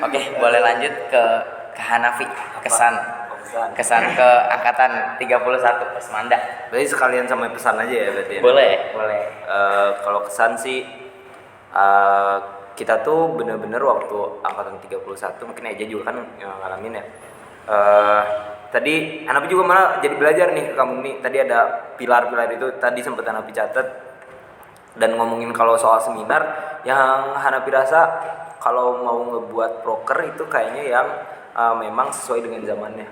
Oke, boleh lanjut ke Hanafi. Kesan ke angkatan 31 Osmanda. Berarti sekalian sama pesan aja ya berarti ya? Boleh. Kalau kesan sih kita tuh bener-bener waktu angkatan 31 mungkin aja juga kan yang ngalamin ya. Tadi Hanapi juga malah jadi belajar nih ke kamu nih. Tadi ada pilar-pilar itu tadi sempat Hanapi catat dan ngomongin kalau soal seminar yang Hanapi rasa kalau mau ngebuat proker itu kayaknya yang memang sesuai dengan zamannya.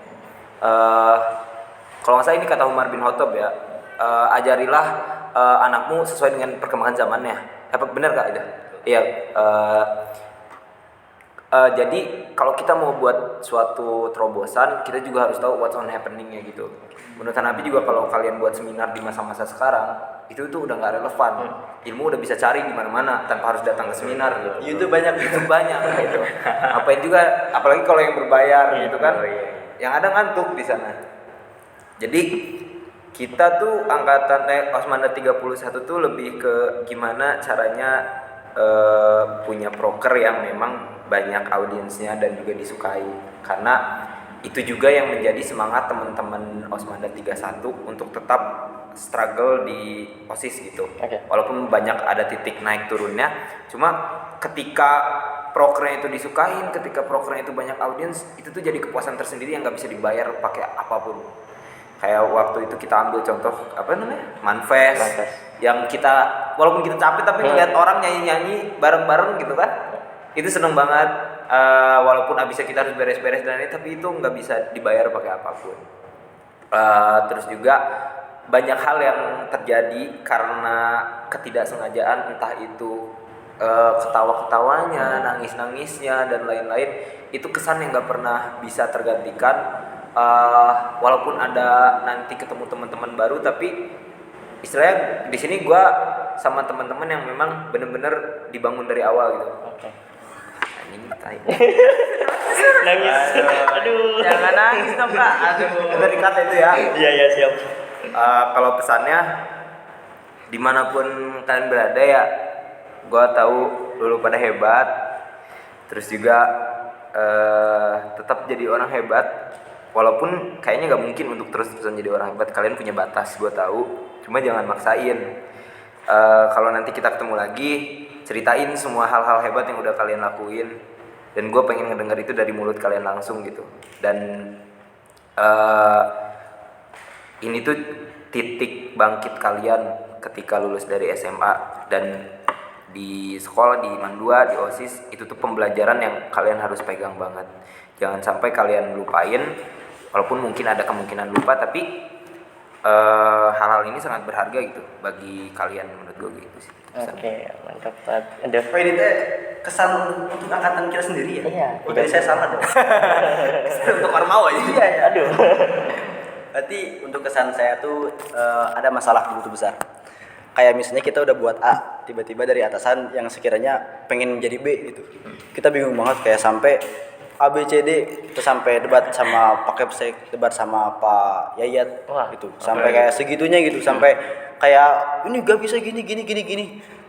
Kalau nggak salah ini kata Umar bin Khattab ya, ajarilah anakmu sesuai dengan perkembangan zamannya. Benar kak itu? Iya. Jadi kalau kita mau buat suatu terobosan, kita juga harus tahu what's on happening-nya gitu. Menurut Nabi juga kalau kalian buat seminar di masa-masa sekarang, itu tuh udah nggak relevan. Ilmu udah bisa cari di mana-mana tanpa harus datang ke seminar. YouTube banyak gitu. Apain juga, apalagi kalau yang berbayar gitu kan, yang ada ngantuk di sana. Jadi kita tuh angkatan Osmanda 31 tuh lebih ke gimana caranya punya proker yang memang banyak audiensnya dan juga disukai, karena itu juga yang menjadi semangat teman-teman Osmanda 31 untuk tetap struggle di OSIS gitu. Walaupun banyak ada titik naik turunnya, cuma ketika prokernya itu disukain, ketika prokernya itu banyak audiens, itu tuh jadi kepuasan tersendiri yang nggak bisa dibayar pakai apapun. Kayak waktu itu kita ambil contoh Manfest. Yang kita walaupun kita capek tapi ngeliat orang nyanyi-nyanyi bareng-bareng gitu kan, itu seneng banget. Walaupun abisnya kita harus beres-beres dan ini, tapi itu nggak bisa dibayar pakai apapun. Terus juga banyak hal yang terjadi karena ketidaksengajaan, entah itu ketawa-ketawanya, nangis-nangisnya dan lain-lain. Itu kesan yang nggak pernah bisa tergantikan. Walaupun ada nanti ketemu teman-teman baru, tapi istilahnya di sini gue sama teman-teman yang memang benar-benar dibangun dari awal gitu. Anjing tai. Nangis. Aduh. Jangan nangis dong kak. Udah dikata itu ya. Iya siap. Kalau pesannya dimanapun kalian berada ya, gue tahu dulu pada hebat. Terus juga tetap jadi orang hebat. Walaupun kayaknya nggak mungkin untuk terus-terusan jadi orang hebat. Kalian punya batas, gue tahu. Cuma jangan maksain. Kalau nanti kita ketemu lagi, ceritain semua hal-hal hebat yang udah kalian lakuin. Dan gue pengen ngedenger itu dari mulut kalian langsung gitu. Dan ini tuh titik bangkit kalian ketika lulus dari SMA. Dan di sekolah, di IMAN 2, di OSIS, itu tuh pembelajaran yang kalian harus pegang banget. Jangan sampai kalian lupain. Walaupun mungkin ada kemungkinan lupa, tapi hal-hal ini sangat berharga gitu bagi kalian menurut gue gitu sih. Oke, mantap banget. Aduh. Ini teh kesan untuk angkatan kita sendiri ya? Iya. Tadi saya salah dong. Kesan untuk Ormawa aja. Iya ya. Aduh. Berarti untuk kesan saya tuh ada masalah begitu besar. Kayak misalnya kita udah buat A, tiba-tiba dari atasan yang sekiranya pengen jadi B gitu. Kita bingung banget kayak sampai A B C D, terus sampai debat sama Pak Kepsek, debat sama Pak Yayat. Wah, gitu. Sampai kayak segitunya gitu, sampai kayak ini gak bisa gini.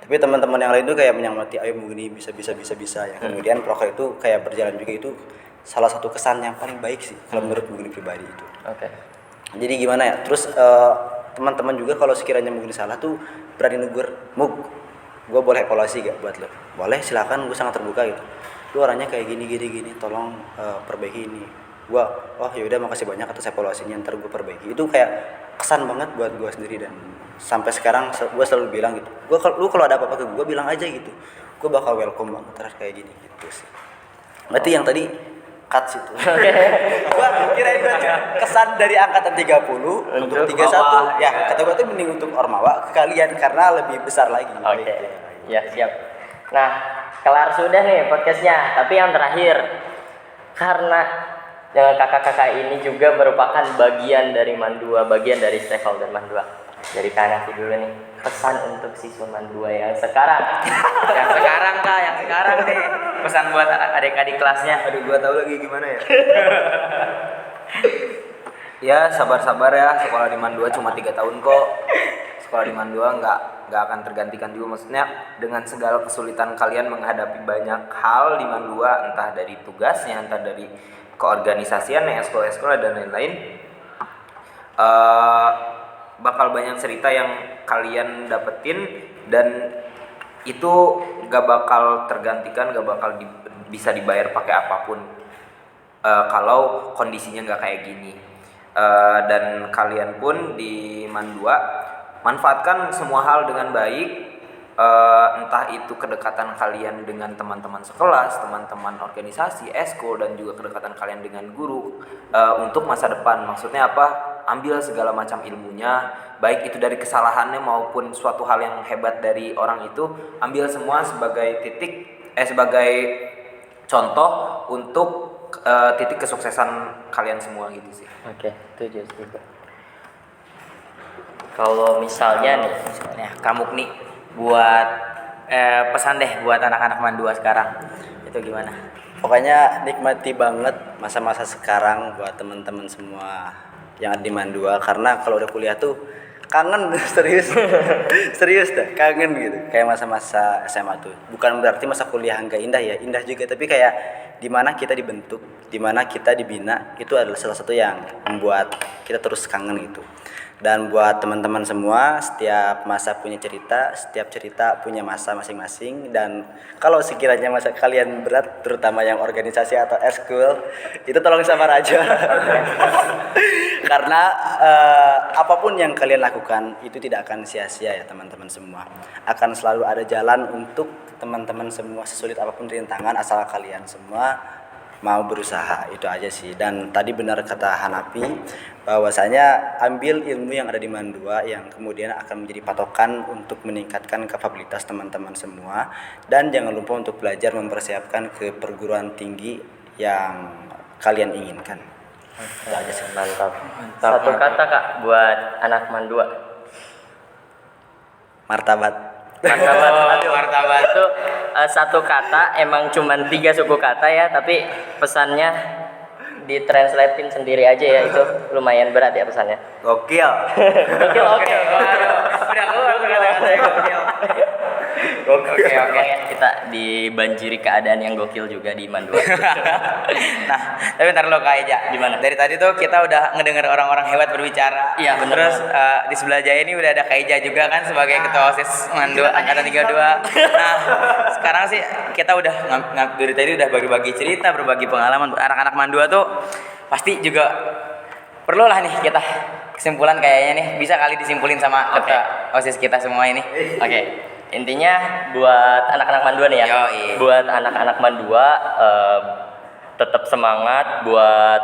Tapi teman-teman yang lain tuh kayak menyemangati, ayo begini bisa ya. Kemudian proker itu kayak berjalan juga, itu salah satu kesan yang paling baik sih kalau menurut Mugni pribadi itu. Oke. Jadi gimana ya? Terus teman-teman juga kalau sekiranya Mugni salah tuh berani negur, Mug, gue boleh evaluasi gak buat lo? Boleh, silakan, gue sangat terbuka gitu. Lu orangnya kayak gini, tolong perbaiki ini. Gua, oh yaudah makasih banyak atas evaluasinya, ntar gue perbaiki. Itu kayak kesan banget buat gue sendiri, dan sampai sekarang gue selalu bilang gitu. Lu kalau ada apa-apa ke gue bilang aja gitu. Gue bakal welcome banget terus kayak gini gitu sih. Berarti yang tadi cut situ. Gua kira itu aja kesan dari angkatan 30 untuk 31. Ya, kata gue tuh mending untuk Ormawa ke kalian karena lebih besar lagi. Oke. Ya, siap. Nah, kelar sudah nih podcastnya. Tapi yang terakhir, karena kakak-kakak ini juga merupakan bagian dari Mandua, bagian dari stakeholder Mandua. Dari Kanafi dulu nih, pesan untuk siswa Mandua yang sekarang. Yang sekarang kak, yang sekarang nih. Pesan buat adik-adik kelasnya. Aduh, gue tahu lagi gimana ya. Ya sabar-sabar ya, sekolah di IMAN 2 cuma 3 tahun kok. sekolah di Mandua nggak akan tergantikan juga. Maksudnya dengan segala kesulitan kalian menghadapi banyak hal di Mandua, entah dari tugasnya, entah dari keorganisasiannya, sekolah dan lain-lain, bakal banyak cerita yang kalian dapetin, dan itu gak bakal tergantikan, gak bakal bisa dibayar pakai apapun kalau kondisinya gak kayak gini. Dan kalian pun di Mandua manfaatkan semua hal dengan baik, entah itu kedekatan kalian dengan teman-teman sekelas, teman-teman organisasi, eskul, dan juga kedekatan kalian dengan guru untuk masa depan. Maksudnya apa? Ambil segala macam ilmunya, baik itu dari kesalahannya maupun suatu hal yang hebat dari orang itu, ambil semua sebagai sebagai contoh untuk titik kesuksesan kalian semua gitu sih. Oke, setuju. Kalau misalnya kamu nih buat pesan deh buat anak-anak Mandua sekarang, itu gimana? Pokoknya nikmati banget masa-masa sekarang buat teman-teman semua yang ada di Mandua, karena kalau udah kuliah tuh kangen serius dah, kangen gitu. Kayak masa-masa SMA tuh bukan berarti masa kuliah enggak indah ya, indah juga, tapi kayak dimana kita dibentuk, dimana kita dibina, itu adalah salah satu yang membuat kita terus kangen gitu. Dan buat teman-teman semua, setiap masa punya cerita, setiap cerita punya masa masing-masing. Dan kalau sekiranya masa kalian berat, terutama yang organisasi atau eskul, itu tolong sabar aja. Karena apapun yang kalian lakukan itu tidak akan sia-sia ya teman-teman semua. Akan selalu ada jalan untuk teman-teman semua, sesulit apapun rintangan, asal kalian semua mau berusaha. Itu aja sih. Dan tadi benar kata Hanafi, bahwasanya ambil ilmu yang ada di Mandua yang kemudian akan menjadi patokan untuk meningkatkan kapabilitas teman-teman semua, dan jangan lupa untuk belajar mempersiapkan ke perguruan tinggi yang kalian inginkan. Itu aja sih. Mantap. Satu kata Kak buat anak Mandua. Martabat. Martabat itu satu kata, emang cuman 3 suku kata ya, tapi pesannya ditranslatein sendiri aja ya, itu lumayan berat ya pesannya. Gokil. Gokil, oke. Udah keluar kata-kata gokil. Oke. Kita dibanjiri keadaan yang gokil juga di Mandua. Nah, tapi ntar lo Kak Eja, Gimana? dari tadi tuh kita udah ngedenger orang-orang hebat berbicara. Iya, bener. Terus di sebelah Jaya ini udah ada Kak Eja juga kan sebagai ketua OSIS Mandua angkatan 32. Nah, sekarang sih kita udah dari tadi udah bagi-bagi cerita, berbagi pengalaman. Anak-anak Mandua tuh pasti juga perlu lah nih kita kesimpulan kayaknya nih, bisa kali disimpulin sama ketua OSIS kita semua ini. Oke. Intinya buat anak-anak Mandua nih ya. Yoi. Buat anak-anak Mandua tetap semangat buat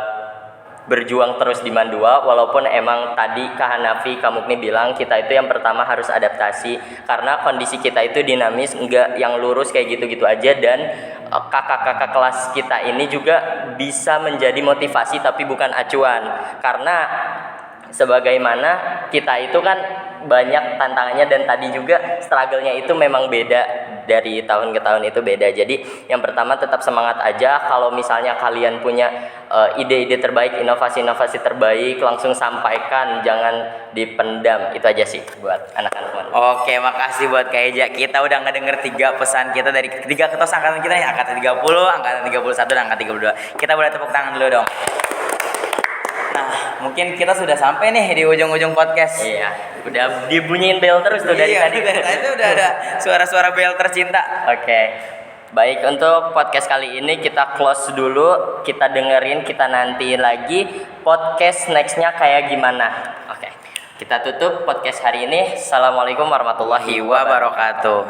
berjuang terus di Mandua, walaupun emang tadi Kak Hanafi, Kak Mukni bilang kita itu yang pertama harus adaptasi karena kondisi kita itu dinamis, enggak yang lurus kayak gitu-gitu aja, dan kakak-kakak kelas kita ini juga bisa menjadi motivasi tapi bukan acuan, karena sebagaimana kita itu kan banyak tantangannya, dan tadi juga struggle-nya itu memang beda, dari tahun ke tahun itu beda. Jadi yang pertama tetap semangat aja. Kalau misalnya kalian punya ide-ide terbaik, inovasi-inovasi terbaik, langsung sampaikan, jangan dipendam. Itu aja sih buat anak-anak. Oke, makasih buat Kak Eja. Kita udah ngedenger 3 pesan kita dari 3 ketua angkatan kita nih, angkatan 30, angkatan 31, dan angkatan 32. Kita boleh tepuk tangan dulu dong. Nah, mungkin kita sudah sampai nih di ujung-ujung podcast. Iya, udah dibunyiin bel terus tuh dari tadi. Dari tadi udah ada suara-suara bel tercinta. Oke. Baik, untuk podcast kali ini kita close dulu. Kita dengerin, kita nantiin lagi podcast nextnya kayak gimana. Oke. Kita tutup podcast hari ini. Assalamualaikum warahmatullahi wabarakatuh.